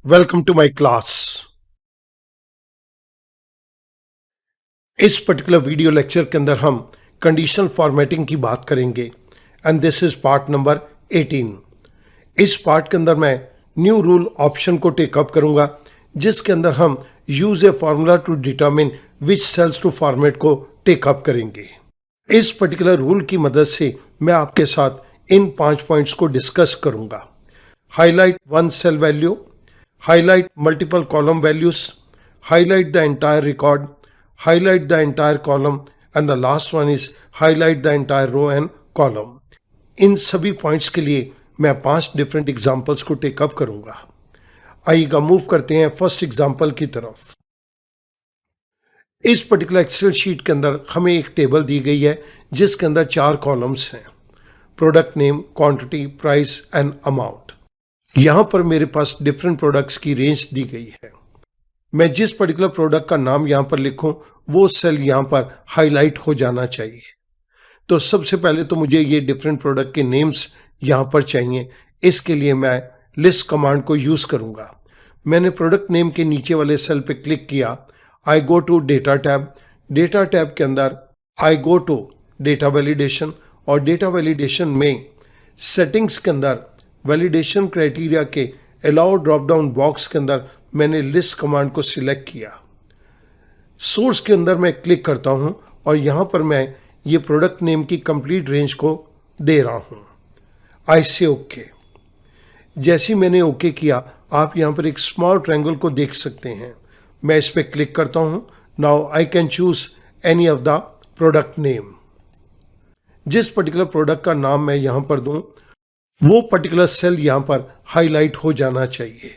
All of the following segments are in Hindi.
Welcome to my class. इस पर्टिकुलर वीडियो लेक्चर के अंदर हम कंडीशनल फॉर्मेटिंग की बात करेंगे and this is part number 18। इस पार्ट के अंदर मैं न्यू रूल ऑप्शन को टेकअप करूंगा जिसके अंदर हम use a formula to determine which cells to format को टेकअप करेंगे। इस पर्टिकुलर रूल की मदद से मैं आपके साथ इन 5 पॉइंट्स को डिस्कस करूंगा। Highlight one cell value, highlight multiple column values, highlight the entire record, highlight the entire column, and the last one is highlight the entire row and column. इन सभी पॉइंट्स के लिए मैं 5 डिफरेंट एग्जांपल्स को टेकअप करूंगा। आइएगा मूव करते हैं फर्स्ट एग्जांपल की तरफ। इस पर्टिकुलर एक्सेल शीट के अंदर हमें एक टेबल दी गई है जिसके अंदर 4 कॉलम्स हैं, product name, quantity, price and amount. यहां पर मेरे पास डिफरेंट प्रोडक्ट्स की रेंज दी गई है। मैं जिस पर्टिकुलर प्रोडक्ट का नाम यहां पर लिखूं वो सेल यहां पर हाईलाइट हो जाना चाहिए। तो सबसे पहले तो मुझे ये डिफरेंट प्रोडक्ट के नेम्स यहां पर चाहिए। इसके लिए मैं लिस्ट कमांड को यूज करूंगा। मैंने प्रोडक्ट नेम के नीचे वाले सेल पे क्लिक किया। I go to data tab. Data tab के अंदर I go to data validation और डेटा वैलिडेशन में सेटिंग्स के अंदर वैलिडेशन क्राइटेरिया के अलाउ ड्रॉप डाउन बॉक्स के अंदर मैंने लिस्ट कमांड को सिलेक्ट किया। सोर्स के अंदर मैं क्लिक करता हूं और यहां पर मैं ये प्रोडक्ट नेम की कंप्लीट रेंज को दे रहा हूं। आई से ओके। जैसे मैंने ओके किया आप यहां पर एक स्मॉल ट्रायंगल को देख सकते हैं। मैं इस पर क्लिक करता हूं। Now I can choose any of the product name. जिस पर्टिकुलर प्रोडक्ट का नाम मैं यहां पर दूं वो पर्टिकुलर सेल यहां पर हाईलाइट हो जाना चाहिए।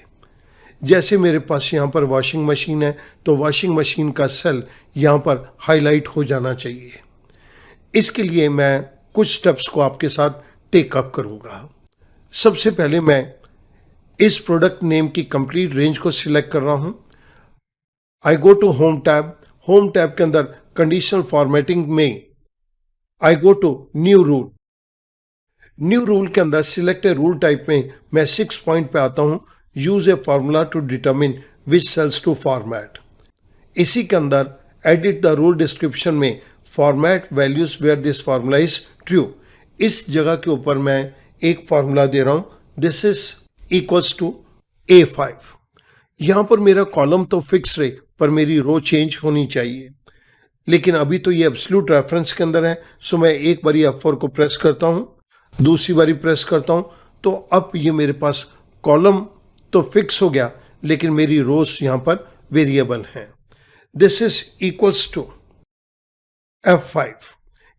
जैसे मेरे पास यहां पर वॉशिंग मशीन है तो वॉशिंग मशीन का सेल यहां पर हाईलाइट हो जाना चाहिए। इसके लिए मैं कुछ स्टेप्स को आपके साथ टेकअप करूंगा। सबसे पहले मैं इस प्रोडक्ट नेम की कंप्लीट रेंज को सिलेक्ट कर रहा हूं। I go to home tab. Home tab के अंदर कंडीशनल फॉर्मेटिंग में I go to new rule. New rule के अंदर सिलेक्ट ए रूल टाइप में मैं 6 पॉइंट पे आता हूं, use a formula to determine which cells to format. इसी के अंदर एडिट द रूल डिस्क्रिप्शन में format values where this formula is true. इस जगह के ऊपर मैं एक फॉर्मूला दे रहा हूं, this is equals to A5। यहां पर मेरा कॉलम तो फिक्स रहे पर मेरी रो चेंज होनी चाहिए, लेकिन अभी तो ये एब्सोल्यूट रेफरेंस के अंदर है। सो मैं एक बार F4 को प्रेस करता हूं, दूसरी बारी प्रेस करता हूं तो अब ये मेरे पास कॉलम तो फिक्स हो गया लेकिन मेरी रोज यहां पर वेरिएबल हैं। This is equals to F5।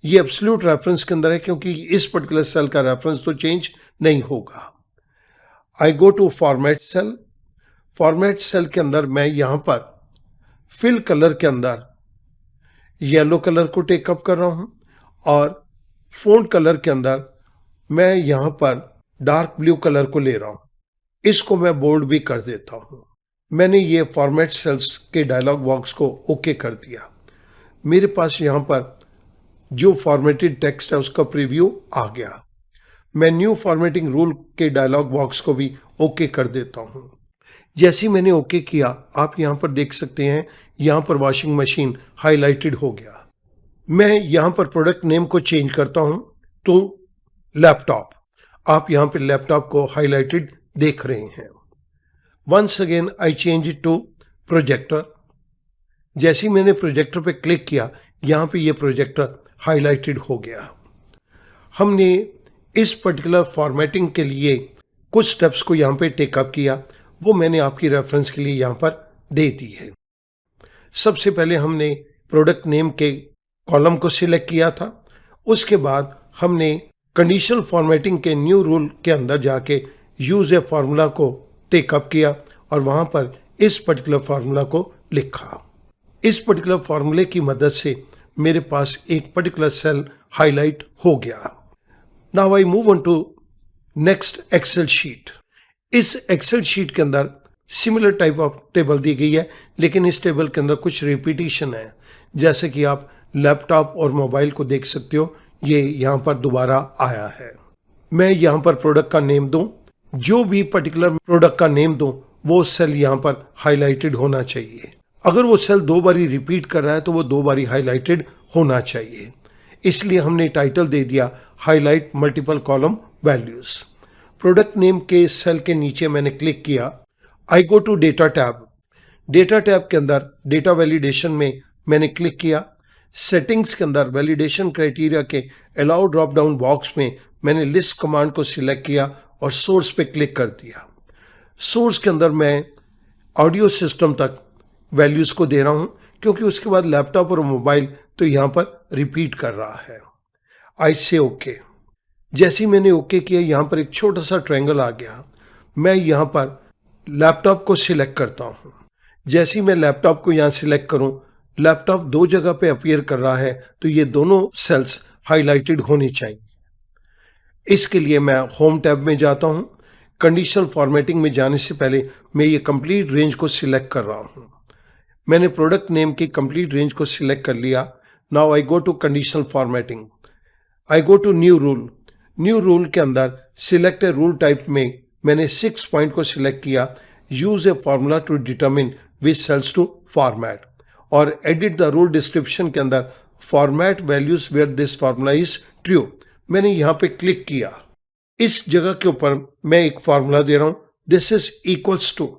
ये एब्सोल्यूट रेफरेंस के अंदर है क्योंकि इस पर्टिकुलर सेल का रेफरेंस तो चेंज नहीं होगा। I go to format cell. Format cell के अंदर मैं यहां पर फिल कलर के अंदर येलो कलर को टेकअप कर रहा हूं और फ़ॉन्ट कलर के अंदर मैं यहां पर डार्क ब्लू कलर को ले रहा हूं। इसको मैं बोल्ड भी कर देता हूं। मैंने ये फॉर्मेट सेल्स के डायलॉग बॉक्स को ओके कर दिया। मेरे पास यहां पर जो फॉर्मेटेड टेक्स्ट है उसका प्रीव्यू आ गया। मैं न्यू फॉर्मेटिंग रूल के डायलॉग बॉक्स को भी ओके कर देता हूं। जैसे मैंने ओके किया आप यहां पर देख सकते हैं, यहां पर वॉशिंग मशीन हाईलाइटेड हो गया। मैं यहां पर प्रोडक्ट नेम को चेंज करता हूं तो लैपटॉप। आप यहां पे लैपटॉप को हाईलाइटेड देख रहे हैं। Once again I change it to projector. जैसे ही मैंने प्रोजेक्टर पे क्लिक किया यहां पे ये प्रोजेक्टर हाईलाइटेड हो गया। हमने इस पर्टिकुलर फॉर्मेटिंग के लिए कुछ स्टेप्स को यहां पे टेकअप किया, वो मैंने आपकी रेफरेंस के लिए यहां पर दे दी है। सबसे पहले हमने प्रोडक्ट नेम के कॉलम को सिलेक्ट किया था। उसके बाद हमने कंडीशनल फॉर्मेटिंग के न्यू रूल के अंदर जाके यूज ए फार्मूला को टेकअप किया और वहां पर इस पर्टिकुलर फार्मूला को लिखा। इस पर्टिकुलर फार्मूले की मदद से मेरे पास एक पर्टिकुलर सेल हाईलाइट हो गया। Now I move on to next Excel sheet. इस एक्सेल शीट के अंदर सिमिलर टाइप ऑफ टेबल दी गई है लेकिन इस टेबल के अंदर कुछ रिपीटिशन है। जैसे कि आप लैपटॉप और मोबाइल को देख सकते हो, ये यहां पर दोबारा आया है। मैं यहां पर प्रोडक्ट का नेम दूं, जो भी पर्टिकुलर प्रोडक्ट का नेम दूं वो सेल यहाँ पर हाईलाइटेड होना चाहिए। अगर वो सेल 2 बारी रिपीट कर रहा है तो वो 2 बारी हाईलाइटेड होना चाहिए। इसलिए हमने टाइटल दे दिया highlight multiple column values. Product name के सेल के नीचे मैंने क्लिक किया। I go to data tab. Data tab के अंदर डेटा वैलिडेशन में मैंने क्लिक किया। सेटिंग्स के अंदर वैलिडेशन क्राइटेरिया के अलाउ ड्रॉप डाउन बॉक्स में मैंने लिस्ट कमांड को सिलेक्ट किया और सोर्स पे क्लिक कर दिया। सोर्स के अंदर मैं ऑडियो सिस्टम तक वैल्यूज को दे रहा हूं, क्योंकि उसके बाद लैपटॉप और मोबाइल तो यहां पर रिपीट कर रहा है। आई से ओके। जैसे ही मैंने ओके किया, यहां पर एक छोटा सा ट्रायंगल आ गया। मैं यहां पर लैपटॉप को सिलेक्ट करता हूं। जैसे ही मैं लैपटॉप को यहां सिलेक्ट करूं, लैपटॉप 2 जगह पे अपीयर कर रहा है, तो ये दोनों सेल्स हाईलाइटेड होनी चाहिए। इसके लिए मैं होम टैब में जाता हूं। कंडीशनल फॉर्मेटिंग में जाने से पहले मैं ये कंप्लीट रेंज को सिलेक्ट कर रहा हूं। मैंने प्रोडक्ट नेम की कंप्लीट रेंज को सिलेक्ट कर लिया। Now I go to conditional formatting. I go to new rule. New rule के अंदर सिलेक्ट ए रूल टाइप में मैंने 6 पॉइंट को सिलेक्ट किया। Use a formula to determine which cells to format, और एडिट द रूल डिस्क्रिप्शन के अंदर format values where this formula is true. मैंने यहां पे क्लिक किया। इस जगह के ऊपर मैं एक फॉर्मूला दे रहा हूं, दिस इज इक्वल्स टू।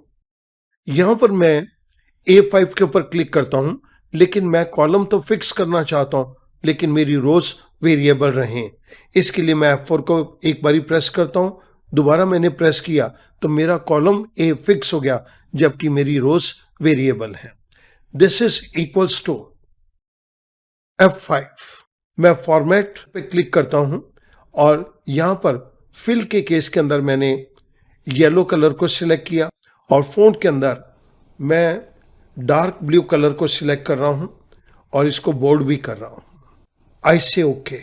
यहां पर मैं A5 के ऊपर क्लिक करता हूं, लेकिन मैं कॉलम तो फिक्स करना चाहता हूं, लेकिन मेरी रोज वेरिएबल रहें। इसके लिए मैं F4 को एक बारी प्रेस करता हूं। दोबारा मैंने प्रेस किया तो मेरा कॉलम A फिक्स हो गया, जबकि मेरी रोज वेरिएबल है। This is equals to F5। मैं फॉर्मेट पे क्लिक करता हूं और यहां पर फिल के केस के अंदर मैंने येलो कलर को सिलेक्ट किया और फॉन्ट के अंदर मैं डार्क ब्लू कलर को सिलेक्ट कर रहा हूं और इसको बोल्ड भी कर रहा हूं। आई से ओके।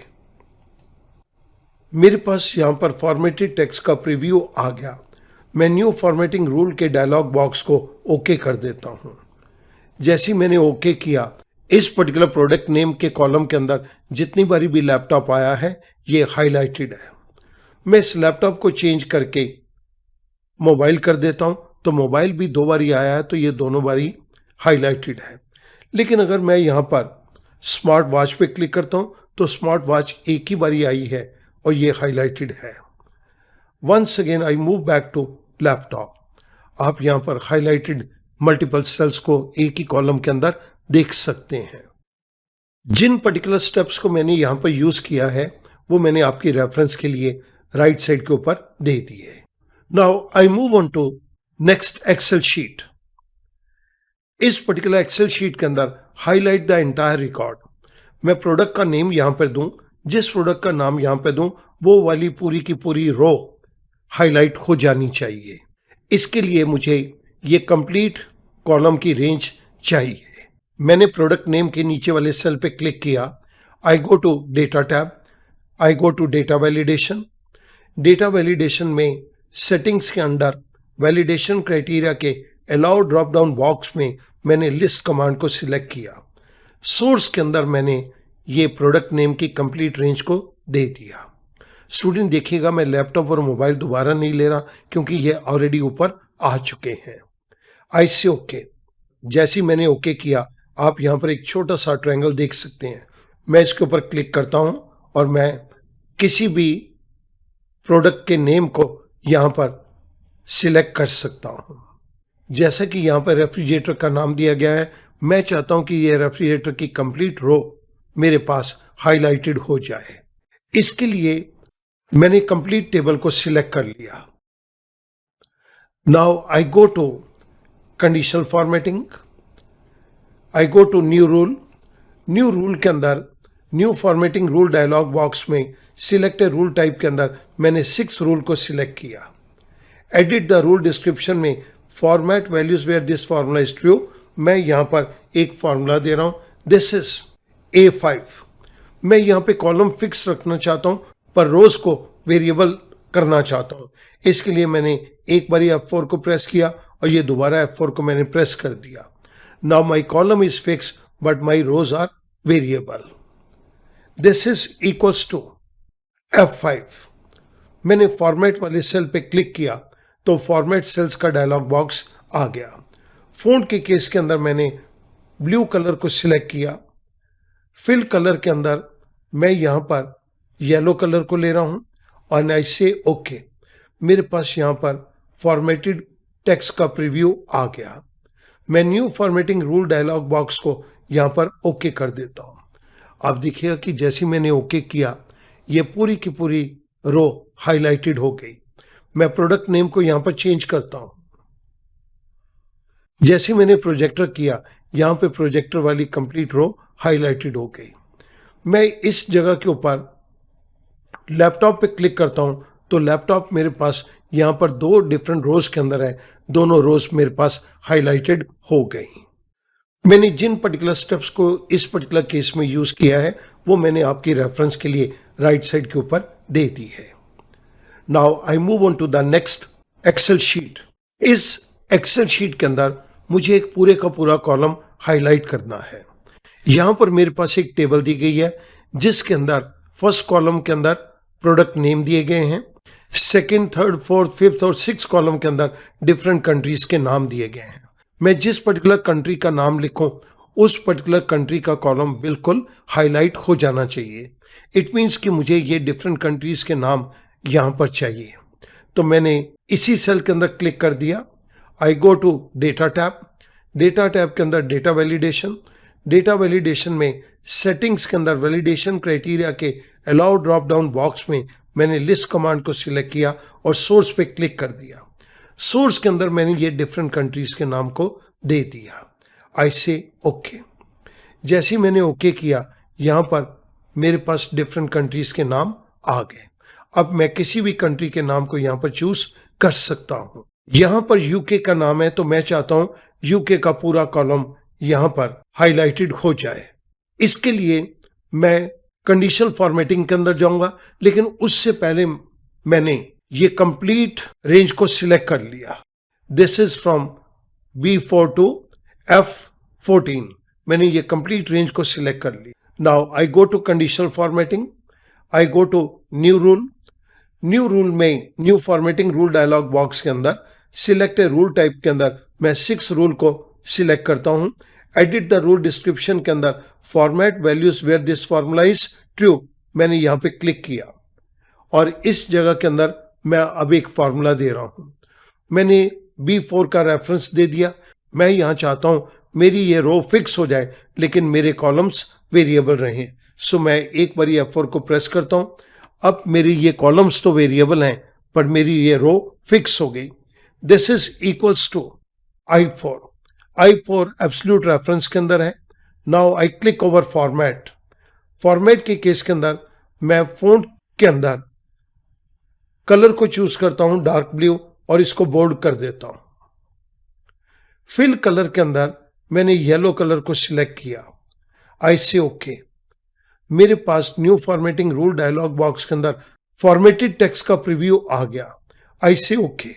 मेरे पास यहां पर फॉर्मेटेड टेक्स्ट का प्रीव्यू आ गया। मैं न्यू फॉर्मेटिंग रूल के डायलॉग बॉक्स को ओके कर देता हूं। जैसे मैंने ओके किया, इस पर्टिकुलर प्रोडक्ट नेम के कॉलम के अंदर जितनी बारी भी लैपटॉप आया है, ये हाईलाइटेड है। मैं इस लैपटॉप को चेंज करके मोबाइल कर देता हूं, तो मोबाइल भी 2 बारी आया है, तो ये दोनों बारी हाईलाइटेड है। लेकिन अगर मैं यहां पर स्मार्ट वॉच पे क्लिक करता हूं, तो स्मार्ट वॉच एक ही बारी आई है और ये हाईलाइटेड है। Once again I move back to laptop. आप यहां पर हाईलाइटेड मल्टीपल सेल्स को एक ही कॉलम के अंदर देख सकते हैं। जिन पर्टिकुलर स्टेप्स को मैंने यहां पर यूज किया है, वो मैंने आपकी रेफरेंस के लिए राइट साइड के ऊपर दे दिए। Now I move on to next Excel sheet. इस पर्टिकुलर एक्सेल शीट के अंदर हाईलाइट द एंटायर रिकॉर्ड। मैं प्रोडक्ट का नेम यहां पर दूं, जिस प्रोडक्ट का नाम यहां पर दूं, वो वाली पूरी की पूरी रो हाईलाइट हो जानी चाहिए। इसके लिए मुझे ये कंप्लीट कॉलम की रेंज चाहिए। मैंने प्रोडक्ट नेम के नीचे वाले सेल पे क्लिक किया। I go to data tab. I go to data validation. Data validation में सेटिंग्स के अंदर वैलिडेशन क्राइटेरिया के अलाउ ड्रॉप डाउन बॉक्स में मैंने लिस्ट कमांड को सिलेक्ट किया। सोर्स के अंदर मैंने ये प्रोडक्ट नेम की कंप्लीट रेंज को दे दिया। स्टूडेंट देखिएगा, मैं लैपटॉप और मोबाइल दोबारा नहीं ले रहा, क्योंकि ये ऑलरेडी ऊपर आ चुके हैं। आई से ओके। जैसे मैंने ओके किया, आप यहां पर एक छोटा सा ट्रायंगल देख सकते हैं। मैं इसके ऊपर क्लिक करता हूं और मैं किसी भी प्रोडक्ट के नेम को यहां पर सिलेक्ट कर सकता हूं। जैसा कि यहां पर रेफ्रिजरेटर का नाम दिया गया है, मैं चाहता हूं कि यह रेफ्रिजरेटर की कंप्लीट रो मेरे पास हाईलाइटेड हो जाए। इसके लिए मैंने कंप्लीट टेबल को सिलेक्ट कर लिया। Now I go to conditional formatting. I go to new rule. New rule के अंदर new formatting rule dialog box में सिलेक्ट ए रूल टाइप के अंदर मैंने 6 रूल को सिलेक्ट किया। एडिट द रूल डिस्क्रिप्शन में format values where this formula is true. मैं यहां पर एक फॉर्मूला दे रहा हूं, दिस इज A5। मैं यहां पे कॉलम फिक्स रखना चाहता हूं, पर रोज को वेरिएबल करना चाहता हूं। इसके लिए मैंने एक बारी F4 को प्रेस किया और ये दोबारा F4 को मैंने प्रेस कर दिया। Now my column is fix but my rows are variable. This is equals to F5। मैंने फॉर्मेट वाले सेल पे क्लिक किया तो फॉर्मेट सेल्स का डायलॉग बॉक्स आ गया। फ़ॉन्ट के केस के अंदर मैंने ब्लू कलर को सिलेक्ट किया। फिल कलर के अंदर मैं यहाँ पर येलो कलर को ले रहा हूँ और आई से ओके। मेरे पास यहाँ पर फॉर्मेटेड टेक्स्ट का प्रीव्यू आ गया। मैं new formatting rule dialog box को यहाँ पर ओके कर देता हूँ। आप देखिएगा कि जैसे मैंने ओके किया ये पूरी की पूरी रो हाईलाइटेड हो गई। मैं प्रोडक्ट नेम को यहाँ पर चेंज करता हूँ। जैसे मैंने प्रोजेक्टर किया यहाँ पे प्रोजेक्टर वाली कंप्लीट रो हाईलाइटेड हो गई। मैं इस जगह के ऊपर लैपटॉप पे क्लिक करता हूँ तो लैपटॉप मेरे पास यहाँ पर दो डिफरेंट रोज के अंदर है। दोनों रोज मेरे पास हाईलाइटेड हो गई। मैंने जिन पर्टिकुलर स्टेप्स को इस पर्टिकुलर केस में यूज किया है वो मैंने आपकी रेफरेंस के लिए राइट साइड के ऊपर दे दी है। Now I move on to the next Excel sheet. इस एक्सेल शीट के अंदर मुझे एक पूरे का पूरा कॉलम हाईलाइट करना है। यहां पर मेरे पास एक टेबल दी गई है जिसके अंदर फर्स्ट कॉलम के अंदर प्रोडक्ट नेम दिए गए हैं। सेकंड, थर्ड, फोर्थ, फिफ्थ और सिक्स कॉलम के अंदर डिफरेंट कंट्रीज के नाम दिए गए हैं। मैं जिस पर्टिकुलर कंट्री का नाम लिखूं उस पर्टिकुलर कंट्री का कॉलम बिल्कुल हाईलाइट हो जाना चाहिए। इट मीन्स कि मुझे ये डिफरेंट कंट्रीज के नाम यहां पर चाहिए। तो मैंने इसी सेल के अंदर क्लिक कर दिया। I go to data tab. Data tab के अंदर डेटा वैलिडेशन। डेटा वैलिडेशन में सेटिंग्स के अंदर वैलिडेशन क्राइटेरिया के अलाउ ड्रॉप डाउन बॉक्स में मैंने लिस्ट कमांड को सिलेक्ट किया और सोर्स पे क्लिक कर दिया। सोर्स के अंदर मैंने ये डिफरेंट कंट्रीज के नाम को दे दिया। आई से ओके। जैसे ही मैंने ओके किया यहाँ पर मेरे पास डिफरेंट कंट्रीज के नाम आ गए। अब मैं किसी भी कंट्री के नाम को यहाँ पर चूज कर सकता हूँ। यहाँ पर यूके का नाम है तो मैं चाहता हूँ यूके का पूरा कॉलम यहाँ पर हाईलाइटेड हो जाए। इसके लिए मैं कंडीशनल फॉर्मेटिंग के अंदर जाऊंगा, लेकिन उससे पहले मैंने ये कंप्लीट रेंज को सिलेक्ट कर लिया। This is from B4 to F14। मैंने ये कंप्लीट रेंज को सिलेक्ट कर ली। Now I go to conditional formatting. I go to new rule. New rule में new formatting rule dialog box के अंदर सिलेक्ट ए रूल टाइप के अंदर मैं 6 रूल को सिलेक्ट करता हूं। एडिट द रूल डिस्क्रिप्शन के अंदर format values where this formula is true मैंने यहां पे क्लिक किया और इस जगह के अंदर मैं अब एक फॉर्मूला दे रहा हूं। मैंने B4 का रेफरेंस दे दिया। मैं यहां चाहता हूं मेरी ये रो फिक्स हो जाए लेकिन मेरे कॉलम्स वेरिएबल रहें। सो मैं एक बार F4 को प्रेस करता हूं। अब मेरी ये कॉलम्स तो वेरिएबल हैं पर मेरी ये रो फिक्स हो गई। This is equals to I4। I4 absolute reference के अंदर है। Now I click over format. Format के केस के अंदर मैं फॉन्ट के अंदर कलर को चूज करता हूं डार्क ब्लू और इसको बोल्ड कर देता हूं। फिल कलर के अंदर मैंने येलो कलर को सिलेक्ट किया। आई से ओके। मेरे पास new formatting rule dialog box के अंदर फॉर्मेटेड टेक्स्ट का प्रीव्यू आ गया। I say okay.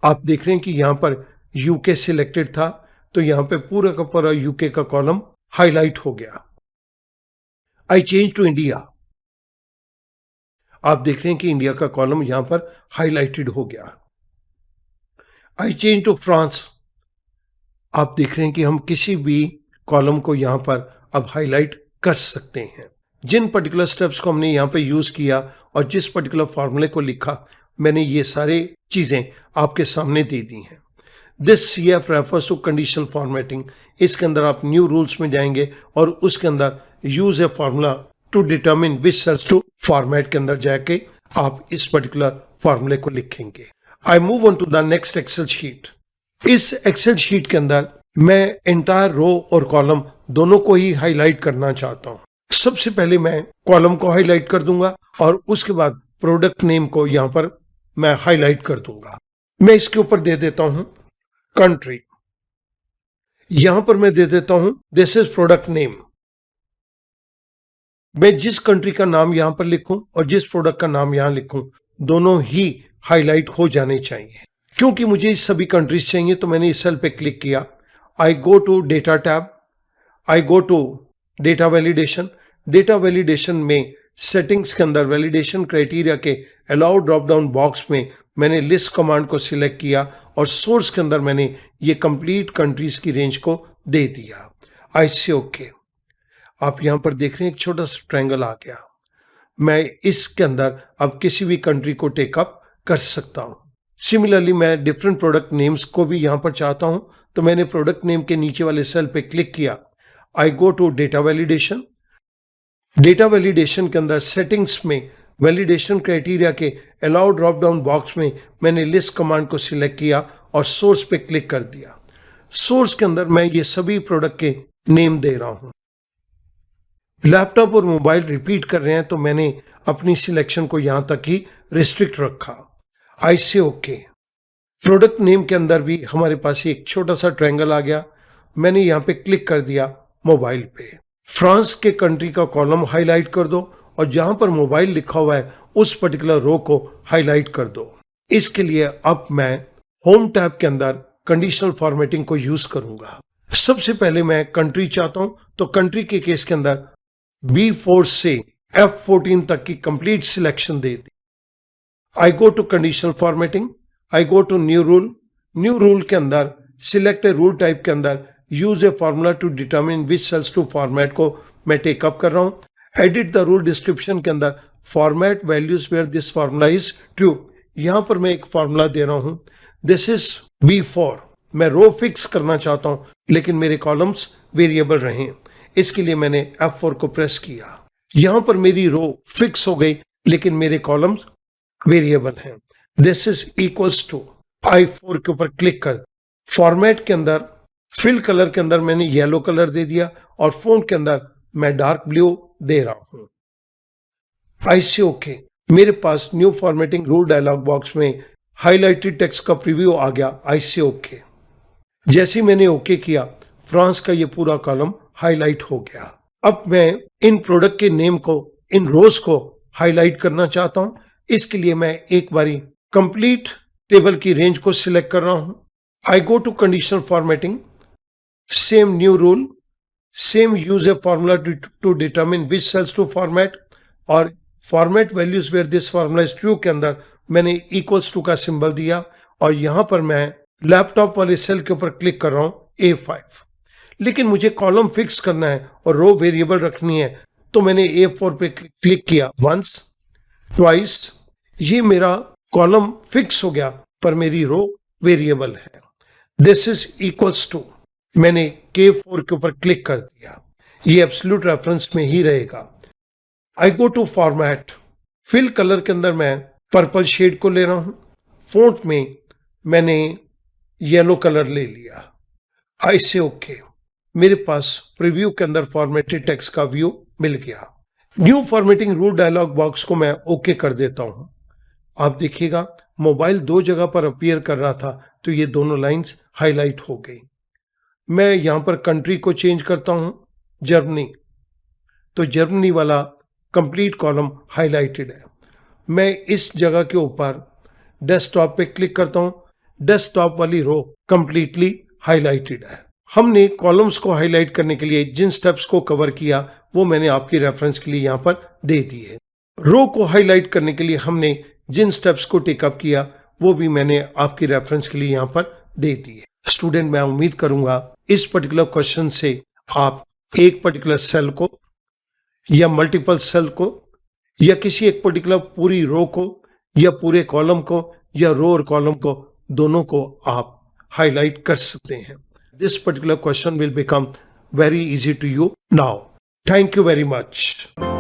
आप देख रहे हैं कि यहां पर यूके सिलेक्टेड था तो यहां पे पूरा का पूरा यूके का कॉलम हाईलाइट हो गया। I change to India. आप देख रहे हैं कि इंडिया का कॉलम यहां पर हाईलाइटेड हो गया। I change to France. आप देख रहे हैं कि हम किसी भी कॉलम को यहां पर अब हाईलाइट कर सकते हैं। जिन पर्टिकुलर स्टेप्स को हमने यहां पे यूज किया और जिस पर्टिकुलर फॉर्मूले को लिखा मैंने ये सारे चीजें आपके सामने दे दी हैं। This CF refers to conditional formatting. इसके अंदर आप न्यू रूल्स में जाएंगे और उसके अंदर use a formula to determine which cells to format के अंदर जाके आप इस पर्टिकुलर फॉर्मूले को लिखेंगे। I move on to the next Excel sheet. इस एक्सेल शीट के अंदर मैं एंटायर रो और कॉलम दोनों को ही हाईलाइट करना चाहता हूं। सबसे पहले मैं कॉलम को हाईलाइट कर दूंगा और उसके बाद प्रोडक्ट नेम को यहां पर मैं हाईलाइट कर दूंगा। मैं इसके ऊपर दे देता हूं कंट्री। यहां पर मैं दे देता हूं दिस इज प्रोडक्ट नेम। मैं जिस कंट्री का नाम यहां पर लिखूं और जिस प्रोडक्ट का नाम यहां लिखूं दोनों ही हाईलाइट हो जाने चाहिए। क्योंकि मुझे इस सभी कंट्रीज चाहिए तो मैंने इस सेल पे क्लिक किया। I go to data tab. I go to data validation. Data validation में सेटिंग्स के अंदर वैलिडेशन क्राइटेरिया के अलाउ ड्रॉप डाउन बॉक्स में मैंने लिस्ट कमांड को सिलेक्ट किया और सोर्स के अंदर मैंने ये कंप्लीट कंट्रीज की रेंज को दे दिया। आई से ओके। आप यहां पर देख रहे हैं एक छोटा सा ट्रायंगल आ गया। मैं इसके अंदर अब किसी भी कंट्री को टेकअप कर सकता हूं। सिमिलरली मैं डिफरेंट प्रोडक्ट नेम्स को भी यहां पर चाहता हूं, तो मैंने प्रोडक्ट नेम के नीचे वाले सेल पे क्लिक किया। I go to data validation. Data validation के अंदर सेटिंग्स में वैलिडेशन क्राइटेरिया के अलाउ ड्रॉप डाउन बॉक्स में मैंने लिस्ट कमांड को सिलेक्ट किया और सोर्स पे क्लिक कर दिया। सोर्स के अंदर मैं ये सभी प्रोडक्ट के नेम दे रहा हूं। लैपटॉप और मोबाइल रिपीट कर रहे हैं तो मैंने अपनी सिलेक्शन को यहां तक ही रिस्ट्रिक्ट रखा। आई से ओके। प्रोडक्ट नेम के अंदर भी हमारे पास एक छोटा सा ट्रायंगल आ गया। मैंने यहां पे क्लिक कर दिया मोबाइल पे। फ्रांस के कंट्री का कॉलम हाईलाइट कर दो और जहां पर मोबाइल लिखा हुआ है उस पर्टिकुलर रो को हाईलाइट कर दो। इसके लिए अब मैं होम टैब के अंदर कंडीशनल फॉर्मेटिंग को यूज करूंगा। सबसे पहले मैं कंट्री चाहता हूं, तो कंट्री के केस के अंदर B4 से F14 तक की कंप्लीट सिलेक्शन दे दी। I go to conditional formatting. I go to new rule. New rule के अंदर सिलेक्ट ए रूल टाइप के अंदर use a formula to determine which cells to format को मैं टेकअप कर रहा हूं। एडिट द रूल डिस्क्रिप्शन के अंदर format values where this formula is true. यहां पर मैं एक फॉर्मूला दे रहा हूं, दिस इज B4। मैं रो फिक्स करना चाहता हूं लेकिन मेरे कॉलम्स वेरिएबल रहें। इसके लिए मैंने F4 को प्रेस किया। यहां पर मेरी रो फिक्स हो गई लेकिन मेरे कॉलम्स वेरिएबल हैं। This is equals to I4 के ऊपर क्लिक कर। फॉर्मेट के अंदर फिल कलर के अंदर मैंने येलो कलर दे दिया और फोंट के अंदर मैं डार्क ब्लू दे रहा हूं। आई से ओके। मेरे पास new formatting rule dialog box में हाईलाइटेड टेक्स्ट का प्रीव्यू आ गया। I say okay. जैसे मैंने ओके किया, फ्रांस का ये पूरा कॉलम हाईलाइट हो गया। अब मैं इन प्रोडक्ट के नेम को, इन रोज को हाईलाइट करना चाहता हूं। इसके लिए मैं एक बारी कंप्लीट टेबल की रेंज को सिलेक्ट कर रहा हूं। I go to conditional formatting, same new rule, same use a formula to determine which cells to format, और format values where this formula is true के अंदर मैंने इक्वल्स टू का सिंबल दिया और यहां पर मैं लैपटॉप वाले सेल के ऊपर क्लिक कर रहा हूं A5। लेकिन मुझे कॉलम फिक्स करना है और रो वेरिएबल रखनी है, तो मैंने A4 पे क्लिक किया वंस, ट्वाइस। ये मेरा कॉलम फिक्स हो गया पर मेरी रो वेरिएबल है। दिस इज इक्वल्स टू, मैंने K4 के ऊपर क्लिक कर दिया। ये एब्सोल्यूट रेफरेंस में ही रहेगा। I go to format. Fill colour के अंदर मैं पर्पल शेड को ले रहा हूं। फोंट में मैंने येलो कलर ले लिया। आई से ओके। मेरे पास प्रीव्यू के अंदर फॉर्मेटेड टेक्स्ट का व्यू मिल गया। New formatting rule dialog box को मैं ओके कर देता हूं। आप देखिएगा मोबाइल दो जगह पर अपीयर कर रहा था तो ये दोनों लाइंस हाईलाइट हो गई। मैं यहां पर कंट्री को चेंज करता हूं, जर्मनी, तो जर्मनी वाला कंप्लीट कॉलम हाईलाइटेड है। मैं इस जगह के ऊपर डेस्कटॉप पे क्लिक करता हूं, डेस्कटॉप वाली रो कंप्लीटली हाईलाइटेड है। हमने कॉलम्स को हाईलाइट करने के लिए जिन स्टेप्स को कवर किया वो मैंने आपकी रेफरेंस के लिए यहां पर दे दिए। रो को हाईलाइट करने के लिए हमने जिन स्टेप्स को टेकअप किया वो भी मैंने आपकी रेफरेंस के लिए यहां पर दे दिए। स्टूडेंट, मैं उम्मीद करूंगा इस पर्टिकुलर क्वेश्चन से आप एक पर्टिकुलर सेल को या मल्टीपल सेल को या किसी एक पर्टिकुलर पूरी रो को या पूरे कॉलम को या रो और कॉलम को दोनों को आप हाईलाइट कर सकते हैं। This particular question will become very easy to you now. Thank you very much.